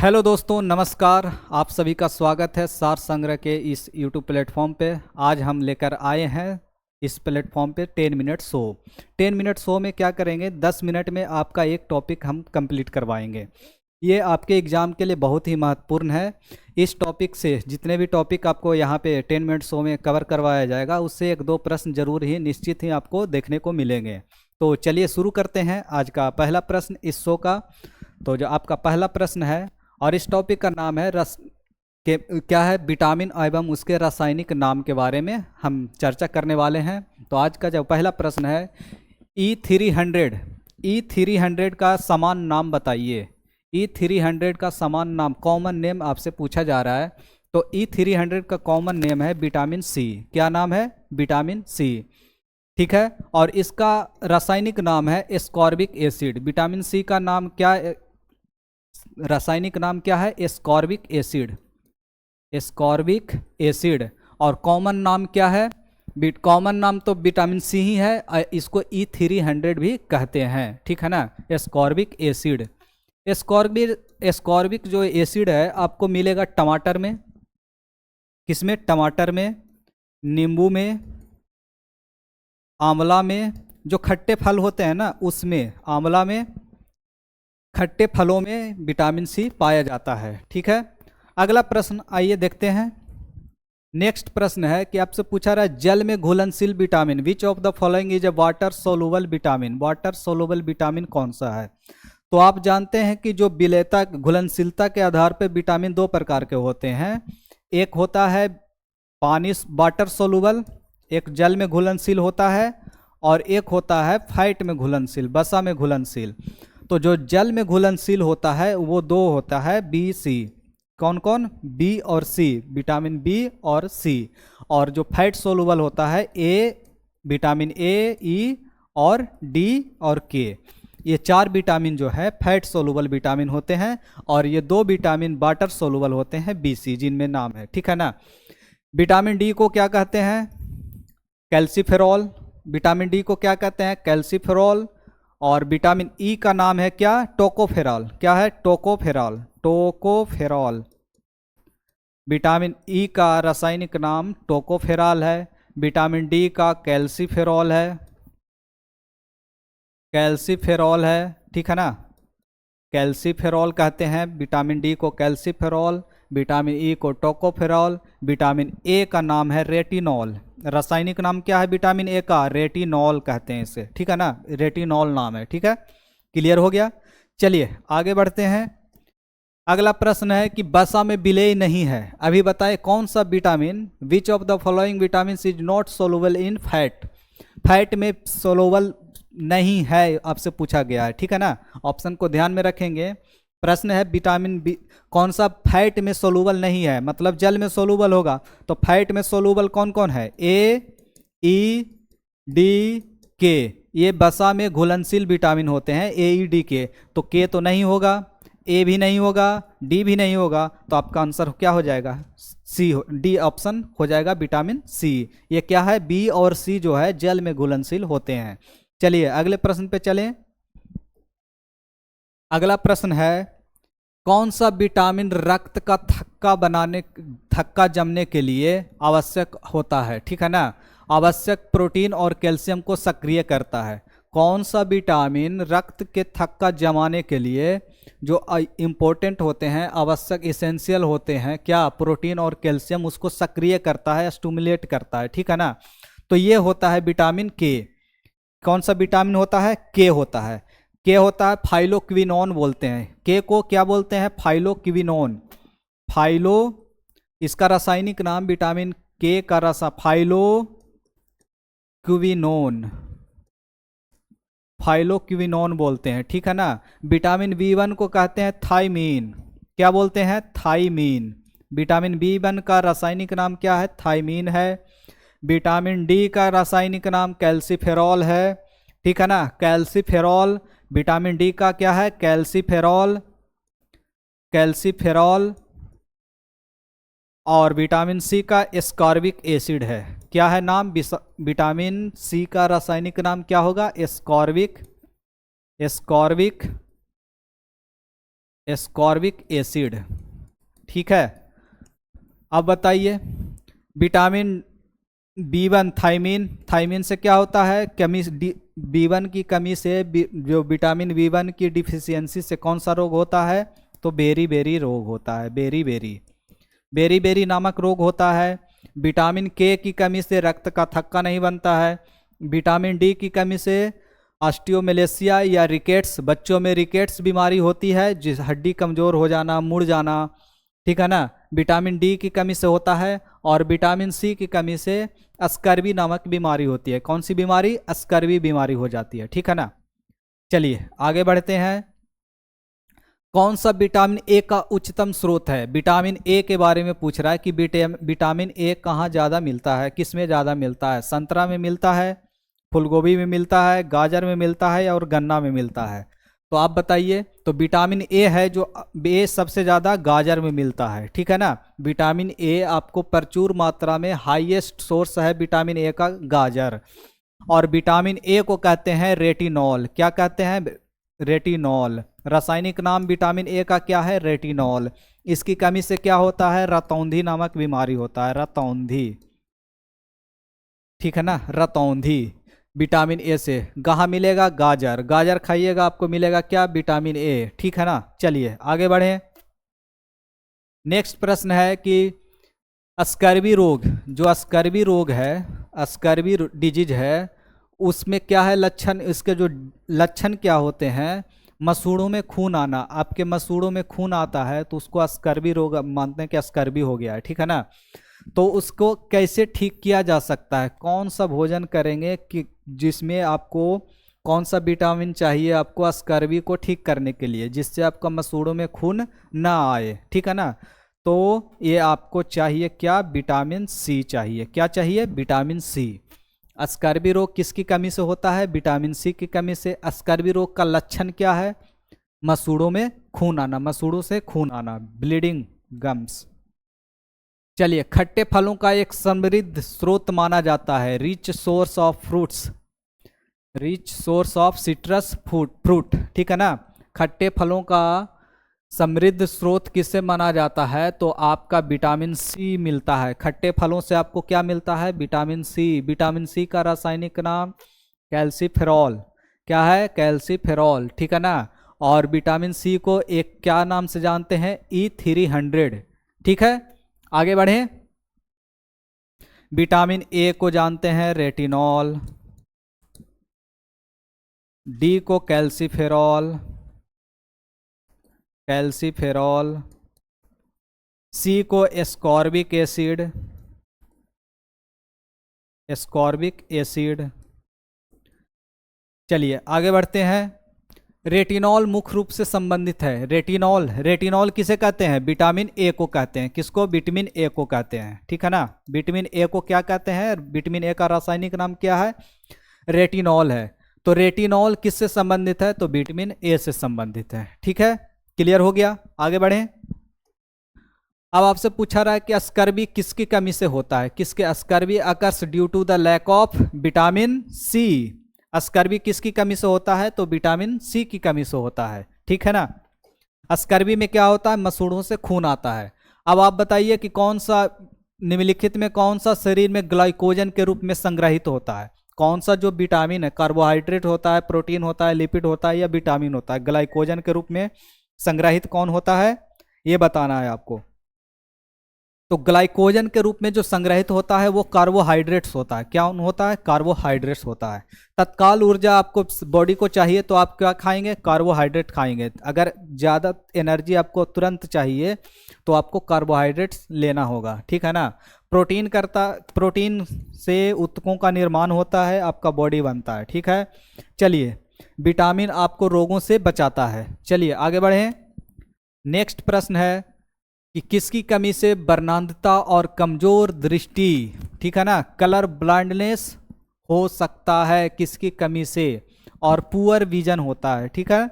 Hello दोस्तों, नमस्कार। आप सभी का स्वागत है सार संग्रह के इस यूट्यूब प्लेटफॉर्म पे। आज हम लेकर आए हैं इस प्लेटफॉर्म पे 10 मिनट शो। 10 मिनट शो में क्या करेंगे, 10 मिनट में आपका एक टॉपिक हम कंप्लीट करवाएंगे। ये आपके एग्ज़ाम के लिए बहुत ही महत्वपूर्ण है। इस टॉपिक से जितने भी टॉपिक आपको यहाँ पे 10 मिनट शो में कवर करवाया जाएगा, उससे एक दो प्रश्न जरूर ही निश्चित ही आपको देखने को मिलेंगे। तो चलिए शुरू करते हैं आज का पहला प्रश्न इस शो का। तो जो आपका पहला प्रश्न है, और इस टॉपिक का नाम है क्या है, विटामिन एवं उसके रासायनिक नाम के बारे में हम चर्चा करने वाले हैं। तो आज का जो पहला प्रश्न है, E300 का समान नाम बताइए। E300 का समान नाम, कॉमन नेम आपसे पूछा जा रहा है। तो E300 का कॉमन नेम है विटामिन सी। क्या नाम है? Vitamin C. ठीक है। और इसका रासायनिक नाम है एस्कॉर्बिक एसिड। विटामिन सी का नाम क्या, रासायनिक नाम क्या है? Ascorbic acid. Ascorbic acid. और कॉमन नाम क्या है? कॉमन नाम तो विटामिन सी ही है, इसको E300 भी कहते हैं। ठीक है ना, एस्कॉर्बिक एसिड। एस्कॉर्बिक जो एसिड है आपको मिलेगा टमाटर में। किसमें? टमाटर में, नींबू में, आंवला में, जो खट्टे फल होते हैं ना उसमें, आंवला में, खट्टे फलों में विटामिन सी पाया जाता है। ठीक है। अगला प्रश्न आइए देखते हैं। नेक्स्ट प्रश्न है कि आपसे पूछा रहा है जल में घुलनशील vitamin, which of the following is a water soluble vitamin. Water soluble vitamin कौन सा है? तो आप जानते हैं कि जो विलेयता, घुलनशीलता के आधार पर विटामिन दो प्रकार के होते हैं। एक होता है पानी, वाटर सोलुबल, एक जल में घुलनशील होता है, और एक होता है फैट में घुलनशील, वसा में घुलनशील। तो जो जल में घुलनशील होता है वो दो होता है, बी सी। कौन कौन? बी और सी, विटामिन बी और सी। और जो फैट सोलुबल होता है, ए, विटामिन ए, ई और डी और के। ये चार विटामिन जो है फैट सोलुबल विटामिन होते हैं, और ये दो विटामिन वाटर सोलुबल होते हैं, बी सी, जिनमें नाम है। ठीक है ना। विटामिन डी को क्या कहते हैं? कैल्सीफेरॉल। विटामिन डी को क्या कहते हैं? कैल्सीफेरॉल। और विटामिन ई का नाम है क्या? टोकोफेरॉल। क्या है? टोकोफेरॉल। टोकोफेरॉल। विटामिन ई का रासायनिक नाम टोकोफेरॉल है। विटामिन डी का कैल्सीफेरॉल है। कैल्सीफेरॉल है। ठीक है ना, कैल्सीफेरॉल कहते हैं विटामिन डी को, कैल्सीफेरॉल। विटामिन ई को टोकोफेरॉल। विटामिन ए का नाम है रेटिनॉल। रासायनिक नाम क्या है विटामिन ए का? रेटिनॉल कहते हैं इसे। ठीक है ना, रेटिनॉल नाम है। ठीक है, क्लियर हो गया। चलिए आगे बढ़ते हैं। अगला प्रश्न है कि वसा में विलेय नहीं है, अभी बताए कौन सा vitamin, which of the following vitamin is not soluble in fat. Fat में सोलुबल नहीं है आपसे पूछा गया है। ठीक है ना, ऑप्शन को ध्यान में रखेंगे। प्रश्न है विटामिन बी कौन सा फैट में सोलुबल नहीं है, मतलब जल में सोलुबल होगा। तो फैट में सोलुबल कौन कौन है? ए, ई, डी, के। ये वसा में घुलनशील विटामिन होते हैं, ए, ई, डी, के। तो के तो नहीं होगा, ए भी नहीं होगा, डी भी नहीं होगा। तो आपका आंसर क्या हो जाएगा? सी, डी ऑप्शन हो जाएगा, विटामिन सी। ये क्या है? बी और सी जो है जल में घुलनशील होते हैं। चलिए अगले प्रश्न पे चलें। अगला प्रश्न है कौन सा विटामिन रक्त का थक्का जमने के लिए आवश्यक होता है। ठीक है ना, आवश्यक प्रोटीन और कैल्शियम को सक्रिय करता है। कौन सा विटामिन रक्त के थक्का जमाने के लिए जो इम्पोर्टेंट होते हैं, आवश्यक, इसेंशियल होते हैं, क्या? प्रोटीन और कैल्शियम, उसको सक्रिय करता है, स्टिमुलेट करता है। ठीक है ना, तो ये होता है विटामिन के। कौन सा विटामिन होता है? के होता है। के होता है फाइलोक्विनोन बोलते हैं। के को क्या बोलते हैं? फाइलोक्विनोन। फाइलो, इसका रासायनिक नाम विटामिन के का फाइलोक्विनोन, फाइलोक्विनोन बोलते हैं। ठीक है ना। विटामिन बी1 को कहते हैं थाइमीन। क्या बोलते हैं? थाइमीन। विटामिन बी1 का रासायनिक नाम क्या है? थाइमीन है। विटामिन डी का रासायनिक नाम कैल्सीफेरॉल है। ठीक है ना, कैल्सीफेरॉल। विटामिन डी का क्या है? Calciferol, calciferol. और विटामिन सी का एस्कॉर्बिक एसिड है। क्या है नाम? विटामिन सी का रासायनिक नाम क्या होगा? Ascorbic, ascorbic ascorbic acid. ठीक है, अब बताइए विटामिन B1 थायमीन, थायमीन से क्या होता है, कमी B1 की कमी से जो विटामिन B1 की डिफिशियंसी से कौन सा रोग होता है, तो बेरी बेरी रोग होता है, बेरी बेरी, बेरी बेरी नामक रोग होता है। विटामिन के की कमी से रक्त का थक्का नहीं बनता है। विटामिन डी की कमी से ऑस्टियोमेलेसिया या रिकेट्स, बच्चों में रिकेट्स बीमारी होती है, जिस हड्डी कमज़ोर हो जाना, मुड़ जाना, ठीक है ना, विटामिन डी की कमी से होता है। और विटामिन सी की कमी से स्कर्वी नामक बीमारी होती है। कौन सी बीमारी, स्कर्वी बीमारी हो जाती है, ठीक है ना। चलिए आगे बढ़ते हैं। कौन सा विटामिन ए का उच्चतम स्रोत है, विटामिन ए के बारे में पूछ रहा है कि विटामिन ए कहाँ ज़्यादा मिलता है, किस में ज़्यादा मिलता है, संतरा में मिलता है, फूलगोभी में मिलता है, गाजर में मिलता है और गन्ना में मिलता है। तो आप बताइए। तो विटामिन ए है जो ए सबसे ज़्यादा गाजर में मिलता है, ठीक है ना। विटामिन ए आपको प्रचुर मात्रा में, हाईएस्ट सोर्स है विटामिन ए का गाजर। और विटामिन ए को कहते हैं रेटिनॉल। क्या कहते हैं, रेटिनॉल। रासायनिक नाम विटामिन ए का क्या है, रेटिनॉल। इसकी कमी से क्या होता है, रतौंधी नामक बीमारी होता है, रतौंधी, ठीक है ना, रतौंधी। विटामिन ए से कहाँ मिलेगा, गाजर, गाजर खाइएगा आपको मिलेगा क्या, विटामिन ए, ठीक है ना। चलिए आगे बढ़ें। नेक्स्ट प्रश्न है कि स्कर्वी रोग, जो स्कर्वी रोग है, स्कर्वी डिजीज है, उसमें क्या है लक्षण, इसके जो लक्षण क्या होते हैं, मसूड़ों में खून आना। आपके मसूड़ों में खून आता है तो उसको स्कर्वी रोग मानते हैं कि स्कर्वी हो गया है, ठीक है ना। तो उसको कैसे ठीक किया जा सकता है, कौन सा भोजन करेंगे कि जिसमें आपको कौन सा विटामिन चाहिए आपको स्कर्वी को ठीक करने के लिए, जिससे आपका मसूड़ों में खून ना आए, ठीक है ना। तो ये आपको चाहिए क्या, विटामिन सी चाहिए। क्या चाहिए, विटामिन सी। स्कर्वी रोग किसकी कमी से होता है, विटामिन सी की कमी से। स्कर्वी रोग का लक्षण क्या है, मसूड़ों में खून आना, मसूड़ों से खून आना, ब्लीडिंग गम्स। चलिए, खट्टे फलों का एक समृद्ध स्रोत माना जाता है, rich source of fruits, rich source of citrus fruit, ठीक है ना। खट्टे फलों का समृद्ध स्रोत किससे माना जाता है, तो आपका विटामिन सी मिलता है। खट्टे फलों से आपको क्या मिलता है, विटामिन सी। विटामिन सी का रासायनिक नाम कैल्सीफेरॉल, क्या है, कैल्सीफेरॉल, ठीक है ना। और विटामिन सी को एक क्या नाम से जानते हैं, E300, ठीक है। आगे बढ़ें। विटामिन ए को जानते हैं रेटिनॉल, डी को कैल्सीफेरॉल, कैल्सीफेरॉल, सी को एस्कॉर्बिक एसिड, एस्कॉर्बिक एसिड। चलिए आगे बढ़ते हैं। रेटिनॉल मुख्य रूप से संबंधित है, रेटिनॉल, रेटिनॉल किसे कहते हैं, विटामिन ए को कहते हैं। किसको, विटामिन ए को कहते हैं, ठीक है ना। विटामिन ए को क्या कहते हैं, विटामिन ए का रासायनिक नाम क्या है, रेटिनॉल है। तो रेटिनॉल किससे संबंधित है, तो विटामिन ए से संबंधित है, ठीक है। क्लियर हो गया, आगे बढ़ें। अब आपसे पूछा रहा है कि स्कर्वी किसकी कमी से होता है, किसके, scurvy occurs due to the lack of vitamin C. Scurvy किसकी कमी से होता है, तो विटामिन सी की कमी से होता है, ठीक है ना। स्कर्वी में क्या होता है, मसूड़ों से खून आता है। अब आप बताइए कि कौन सा निम्नलिखित में कौन सा शरीर में ग्लाइकोजन के रूप में संग्रहित होता है, कौन सा जो विटामिन है, कार्बोहाइड्रेट होता है, प्रोटीन होता है, लिपिड होता है या विटामिन होता है, ग्लाइकोजन के रूप में संग्रहित कौन होता है, ये बताना है आपको। तो ग्लाइकोजन के रूप में जो संग्रहित होता है वो कार्बोहाइड्रेट्स होता है। क्या होता है, कार्बोहाइड्रेट्स होता है। तत्काल ऊर्जा आपको बॉडी को चाहिए तो आप क्या खाएंगे, कार्बोहाइड्रेट खाएंगे। अगर ज़्यादा एनर्जी आपको तुरंत चाहिए तो आपको कार्बोहाइड्रेट्स लेना होगा, ठीक है ना। प्रोटीन से ऊतकों का निर्माण होता है, आपका बॉडी बनता है, ठीक है। चलिए, विटामिन आपको रोगों से बचाता है। चलिए आगे बढ़ें। नेक्स्ट प्रश्न है कि किसकी कमी से वर्णांधता और कमजोर दृष्टि, ठीक है ना, कलर ब्लाइंडनेस हो सकता है, किसकी कमी से, और पुअर विजन होता है, ठीक है।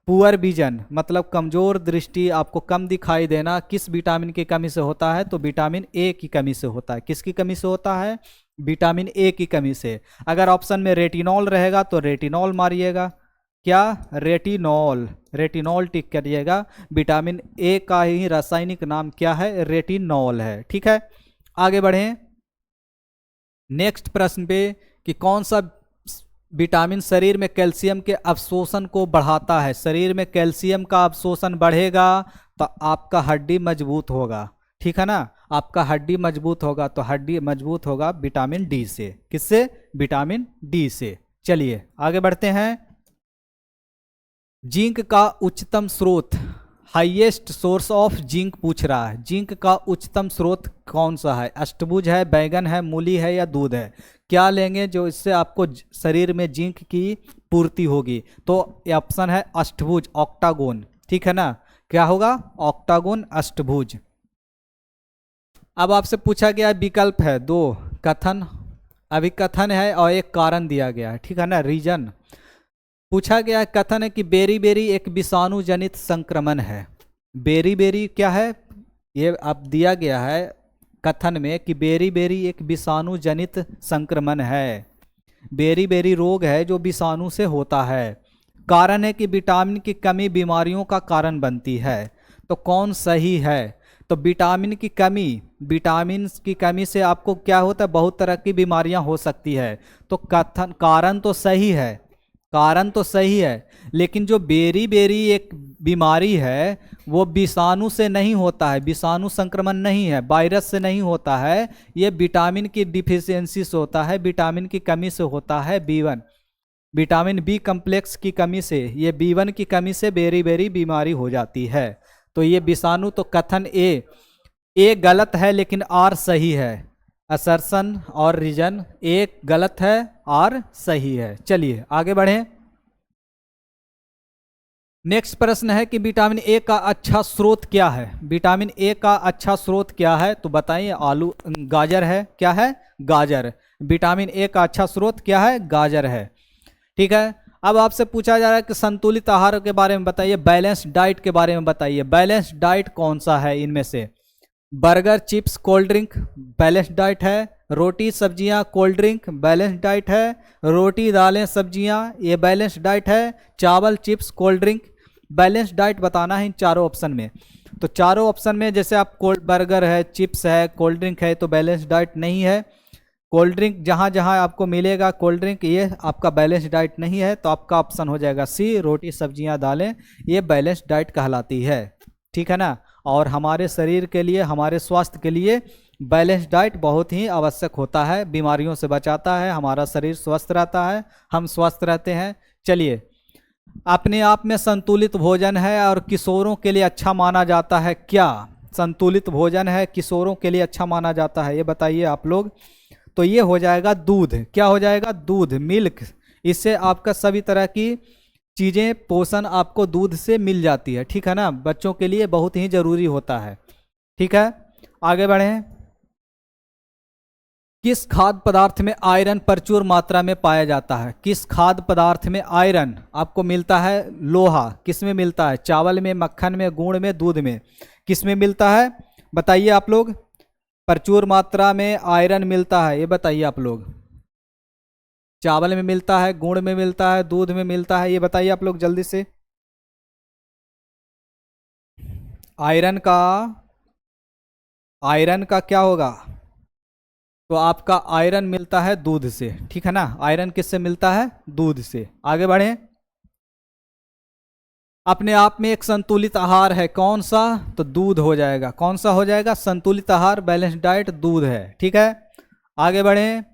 पुअर विजन मतलब कमजोर दृष्टि, आपको कम दिखाई देना, किस विटामिन की कमी से होता है, तो विटामिन ए की कमी से होता है। किसकी कमी से होता है, विटामिन ए की कमी से। अगर ऑप्शन में रेटिनॉल रहेगा तो रेटिनॉल मारिएगा, क्या? रेटिनॉल, रेटिनॉल टिक करिएगा। विटामिन ए का ही रासायनिक नाम क्या है? रेटिनॉल है। ठीक है, आगे बढ़ें नेक्स्ट प्रश्न पे कि कौन सा विटामिन शरीर में कैल्शियम के अवशोषण को बढ़ाता है? शरीर में कैल्शियम का अवशोषण बढ़ेगा तो आपका हड्डी मजबूत होगा। ठीक है ना, आपका हड्डी मजबूत होगा तो हड्डी मजबूत होगा विटामिन डी से। किससे? विटामिन डी से। चलिए आगे बढ़ते हैं। जिंक का उच्चतम स्रोत, हाईएस्ट सोर्स ऑफ जिंक पूछ रहा है। जिंक का उच्चतम स्रोत कौन सा है? अष्टभुज है, बैगन है, मूली है या दूध है? क्या लेंगे जो इससे आपको शरीर में जिंक की पूर्ति होगी? तो ये ऑप्शन है अष्टभुज, ऑक्टागोन। ठीक है ना, क्या होगा? ऑक्टागोन, अष्टभुज। अब आपसे पूछा गया विकल्प है दो, कथन, अभी कथन है और एक कारण दिया गया है। ठीक है ना, रीजन पूछा गया है। कथन है कि बेरी एक विषाणु जनित संक्रमण है। बेरी क्या है? ये अब दिया गया है कथन में कि बेरी एक विषाणु जनित संक्रमण है। बेरी रोग है जो विषाणु से होता है। कारण है कि विटामिन की कमी बीमारियों का कारण बनती है। तो कौन सही है? तो विटामिन की कमी से आपको क्या होता है? बहुत तरह की बीमारियां हो सकती है। तो कथन, कारण तो सही है, कारण तो सही है, लेकिन जो बेरी एक बीमारी है वो विषाणु से नहीं होता है, विषाणु संक्रमण नहीं है, वायरस से नहीं होता है, ये विटामिन की डिफिशियंसी से होता है, विटामिन की कमी से होता है। B1 विटामिन बी कम्प्लेक्स की कमी से, ये B1 की कमी से बेरी बीमारी हो जाती है। तो ये विषाणु, तो कथन ए गलत है लेकिन आर सही है। असर्शन और रीजन, एक गलत है और सही है। चलिए आगे बढ़ें। नेक्स्ट प्रश्न है कि विटामिन ए का अच्छा स्रोत क्या है? विटामिन ए का अच्छा स्रोत क्या है? तो बताइए। आलू, गाजर है। क्या है? गाजर। विटामिन ए का अच्छा स्रोत क्या है? गाजर है। ठीक है, अब आपसे पूछा जा रहा है कि संतुलित आहार के बारे में बताइए, बैलेंस डाइट के बारे में बताइए। बैलेंस डाइट कौन सा है इनमें से? Burger, chips, cold drink balance diet है। रोटी, सब्जियां, कोल्ड ड्रिंक बैलेंस डाइट है। रोटी, दालें, सब्जियां ये बैलेंस डाइट है। चावल, chips, cold drink, balance diet बताना है इन चारों ऑप्शन में। तो चारों ऑप्शन में जैसे आप बर्गर है, चिप्स है, कोल्ड ड्रिंक है, तो बैलेंस डाइट नहीं है। कोल्ड ड्रिंक जहाँ जहाँ आपको मिलेगा कोल्ड ड्रिंक, ये आपका बैलेंस डाइट नहीं है। तो आपका ऑप्शन हो जाएगा सी, रोटी, सब्जियां, दालें, ये बैलेंस डाइट कहलाती है। ठीक है ना, और हमारे शरीर के लिए, हमारे स्वास्थ्य के लिए बैलेंस डाइट बहुत ही आवश्यक होता है। बीमारियों से बचाता है, हमारा शरीर स्वस्थ रहता है, हम स्वस्थ रहते हैं। चलिए, अपने आप में संतुलित भोजन है और किशोरों के लिए अच्छा माना जाता है। क्या संतुलित भोजन है, किशोरों के लिए अच्छा माना जाता है? ये बताइए आप लोग। तो ये हो जाएगा दूध। क्या हो जाएगा? दूध, मिल्क। इससे आपका सभी तरह की चीज़ें, पोषण आपको दूध से मिल जाती है। ठीक है ना, बच्चों के लिए बहुत ही जरूरी होता है। ठीक है, आगे बढ़ें। किस खाद्य पदार्थ में आयरन प्रचुर मात्रा में पाया जाता है? किस खाद्य पदार्थ में आयरन आपको मिलता है? लोहा। किस में मिलता है? चावल में, मक्खन में, गुड़ में, दूध में, किस में मिलता है? बताइए आप लोग। प्रचुर मात्रा में आयरन मिलता है, ये बताइए आप लोग। चावल में मिलता है, गुड़ में मिलता है, दूध में मिलता है, ये बताइए आप लोग जल्दी से। आयरन का क्या होगा? तो आपका आयरन मिलता है दूध से। ठीक है ना, आयरन किससे मिलता है? दूध से। आगे बढ़ें। अपने आप में एक संतुलित आहार है, कौन सा? तो दूध हो जाएगा। कौन सा हो जाएगा? संतुलित आहार, बैलेंस डाइट, दूध है। ठीक है, आगे बढ़ें।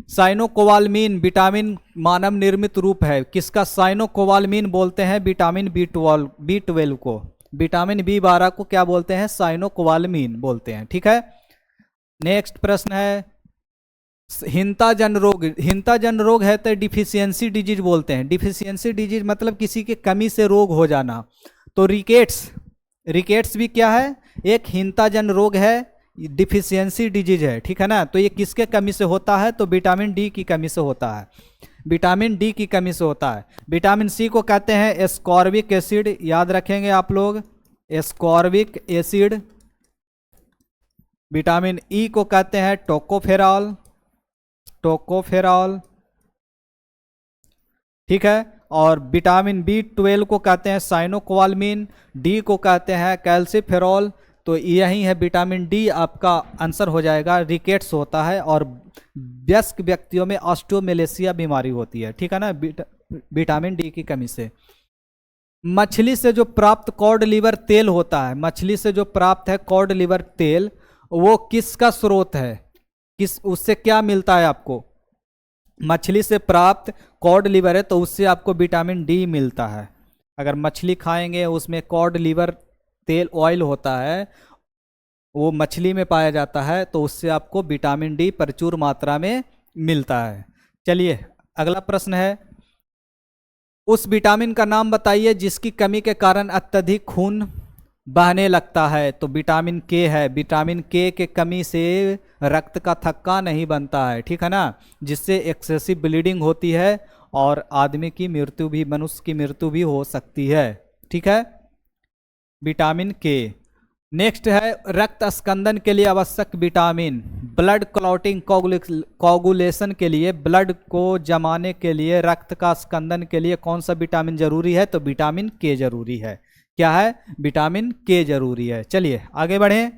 साइनोकोबालामीन विटामिन मानव निर्मित रूप है, किसका? साइनोकोबालामीन बोलते हैं विटामिन B12 को। विटामिन B12 को क्या बोलते हैं? साइनोकोबालामीन बोलते हैं। ठीक है, नेक्स्ट प्रश्न है हिंता जन रोग है तो डिफिशियंसी डिजीज बोलते हैं। डिफिशियंसी डिजीज मतलब किसी के कमी से रोग हो जाना। तो रिकेट्स भी क्या है? एक हिंता जन रोग है, डिफिशियंसी डिजीज है। ठीक है ना, तो ये किसके कमी से होता है? तो विटामिन डी की कमी से होता है। विटामिन डी की कमी से होता है। विटामिन सी को कहते हैं एस्कॉर्बिक एसिड, याद रखेंगे आप लोग, एस्कॉर्बिक एसिड। विटामिन ई को कहते हैं टोकोफेरॉल। ठीक है, और विटामिन B12 को कहते हैं साइनोकोबालामिन, डी को कहते हैं कैल्सीफेरॉल। तो यही है विटामिन डी, आपका आंसर हो जाएगा रिकेट्स होता है और वयस्क व्यक्तियों में ऑस्टियोमेलेसिया बीमारी होती है, ठीक है ना, विटामिन डी की कमी से। मछली से जो प्राप्त कॉड लिवर तेल होता है, मछली से जो प्राप्त है कॉड लिवर तेल, वो किसका स्रोत है, किस उससे क्या मिलता है आपको? मछली से प्राप्त कॉड लिवर है तो उससे आपको विटामिन डी मिलता है। अगर मछली खाएंगे उसमें कॉड लिवर तेल ऑयल होता है, वो मछली में पाया जाता है, तो उससे आपको विटामिन डी प्रचुर मात्रा में मिलता है। चलिए अगला प्रश्न है, उस विटामिन का नाम बताइए जिसकी कमी के कारण अत्यधिक खून बहने लगता है। तो विटामिन के है, विटामिन के कमी से रक्त का थक्का नहीं बनता है, ठीक है ना, जिससे एक्सेसिव ब्लीडिंग होती है और आदमी की मृत्यु भी, मनुष्य की मृत्यु भी हो सकती है, ठीक है, विटामिन के। नेक्स्ट है रक्त स्कंदन के लिए आवश्यक विटामिन, ब्लड क्लॉटिंग कोगुलेशन के लिए, ब्लड को जमाने के लिए, रक्त का स्कंदन के लिए कौन सा विटामिन जरूरी है? तो विटामिन के जरूरी है। क्या है? विटामिन के जरूरी है। चलिए आगे बढ़ें।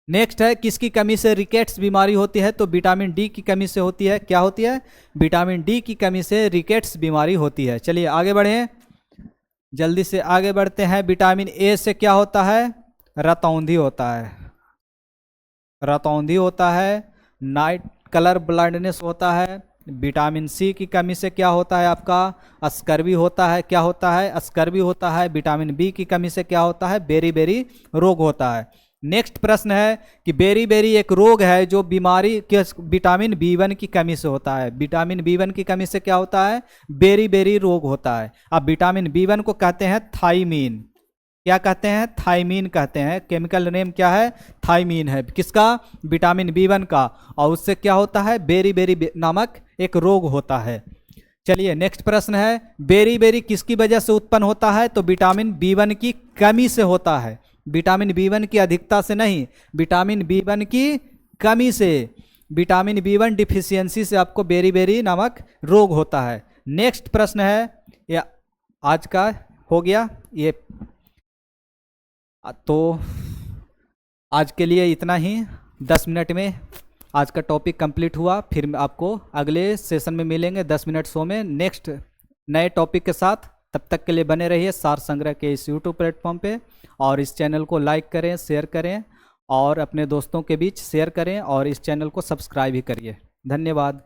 नेक्स्ट है किसकी कमी से रिकेट्स बीमारी होती है? तो विटामिन डी की कमी से होती है। क्या होती है? विटामिन डी की कमी से रिकेट्स बीमारी होती है। चलिए आगे बढ़ें, जल्दी से आगे बढ़ते हैं। विटामिन ए से क्या होता है? रतौंधी होता है, रतौंधी होता है, नाइट कलर ब्लाइंडनेस होता है। विटामिन सी की कमी से क्या होता है आपका? स्कर्वी होता है। क्या होता है? स्कर्वी होता है। विटामिन बी की कमी से क्या होता है? बेरी रोग होता है। नेक्स्ट प्रश्न है कि बेरी एक रोग है जो बीमारी के विटामिन B1 की कमी से होता है। विटामिन B1 की कमी से क्या होता है? बेरी रोग होता है। अब विटामिन B1 को कहते हैं थाइमीन। क्या कहते हैं? थाइमीन कहते हैं। केमिकल नेम क्या है? थाइमीन है। किसका? विटामिन B1 का। और उससे क्या होता है? बेरी नामक एक रोग होता है। चलिए नेक्स्ट प्रश्न है, बेरी किसकी वजह से उत्पन्न होता है? तो विटामिन B1 की कमी से होता है। विटामिन B1 की अधिकता से नहीं, विटामिन B1 की कमी से, विटामिन B1 डिफिशियंसी से आपको बेरी नामक रोग होता है। नेक्स्ट प्रश्न है, या आज का हो गया ये, तो आज के लिए इतना ही। 10 मिनट में आज का टॉपिक कंप्लीट हुआ। फिर आपको अगले सेशन में मिलेंगे 10 मिनट शो में नेक्स्ट नए टॉपिक के साथ। तब तक के लिए बने रहिए सार संग्रह के इस यूट्यूब प्लेटफॉर्म पे, और इस चैनल को लाइक करें, शेयर करें और अपने दोस्तों के बीच शेयर करें, और इस चैनल को सब्सक्राइब भी करिए। धन्यवाद।